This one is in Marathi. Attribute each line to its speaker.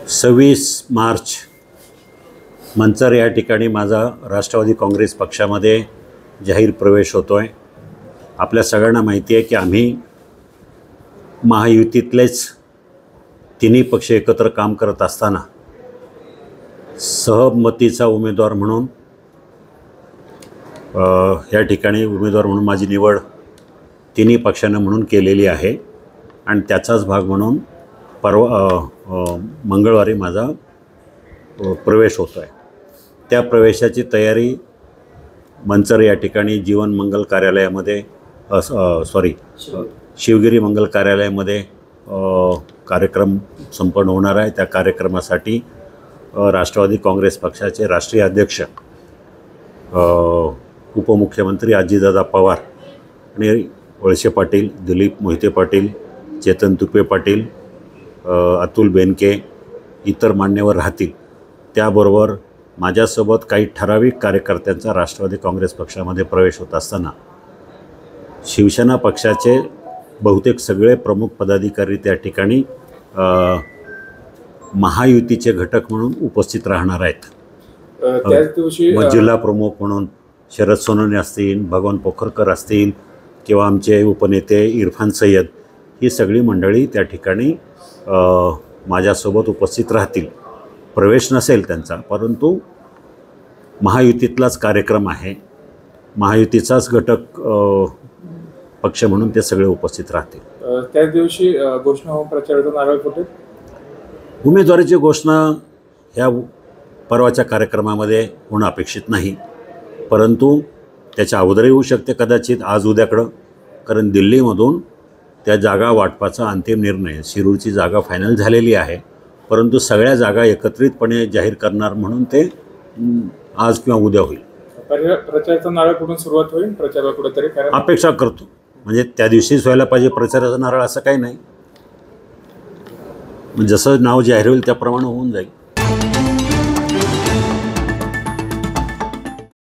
Speaker 1: 26 मार्च मंचर या ठिकाणी माझा राष्ट्रवादी काँग्रेस पक्षामध्ये जाहीर प्रवेश होतो आहे। आपल्या सगळ्यांना माहिती आहे की आम्ही महायुतीतलेच तिन्ही पक्ष एकत्र काम करत असताना सहमतीचा उमेदवार म्हणून या ठिकाणी उमेदवार म्हणून माझी निवड तिन्ही पक्षांना म्हणून केलेली आहे आणि त्याचाच भाग म्हणून मंगळवारी माझा प्रवेश होतो आहे। त्या प्रवेशाची तयारी मंचर या ठिकाणी जीवन मंगल कार्यालयामध्ये शिवगिरी मंगल कार्यालयामध्ये कार्यक्रम संपन्न होणार आहे। त्या कार्यक्रमासाठी राष्ट्रवादी काँग्रेस पक्षाचे राष्ट्रीय अध्यक्ष उपमुख्यमंत्री अजितदादा पवार आणि वळसे पाटील, दिलीप मोहिते पाटील, चेतन तुपे पाटील, अतुल बेनके इतर मान्यवर राहतील। त्याबरोबर माझ्यासोबत काही ठराविक कार्यकर्त्यांचा राष्ट्रवादी काँग्रेस पक्षामध्ये प्रवेश होत असताना शिवसेना पक्षाचे बहुतेक सगळे प्रमुख पदाधिकारी त्या ठिकाणी महायुतीचे घटक म्हणून उपस्थित राहणार आहेत।
Speaker 2: त्याच दिवशी
Speaker 1: जिल्हा प्रमुख म्हणून शरद सोनवणे असतील, भगवान पोखरकर असतील किंवा आमचे उपनेते इरफान सय्यद ही सगळी मंडळी त्या ठिकाणी माझ्यासोबत उपस्थित राहतील। प्रवेश नसेल त्यांचा, परंतु महायुतीतलाच कार्यक्रम आहे, महायुतीचाच घटक पक्ष म्हणून ते सगळे उपस्थित राहतील।
Speaker 2: त्याच दिवशी घोषणा होऊन प्रचाराचा नारळ फुटेल।
Speaker 1: उमेदवारीची घोषणा ह्या परवाच्या कार्यक्रमामध्ये होणं अपेक्षित नाही, परंतु त्याच्या अगोदरही होऊ शकते, कदाचित आज उद्याकडं, कारण दिल्लीमधून त्या जागा वाटपाचा अंतिम निर्णय, शिरूरची जागा फायनल झालेली आहे, परंतु सगळ्या जागा एकत्रितपणे जाहीर करणार म्हणून ते आज किंवा उद्या होईल।
Speaker 2: प्रचाराचा नारळ कुठून सुरुवात होईल प्रचाराला कुठेतरी
Speaker 1: अपेक्षा करतो, म्हणजे त्या दिवशीच व्हायला पाहिजे प्रचाराचा नारळ असं काही नाही, जसं नाव जाहीर होईल त्याप्रमाणे होऊन जाईल।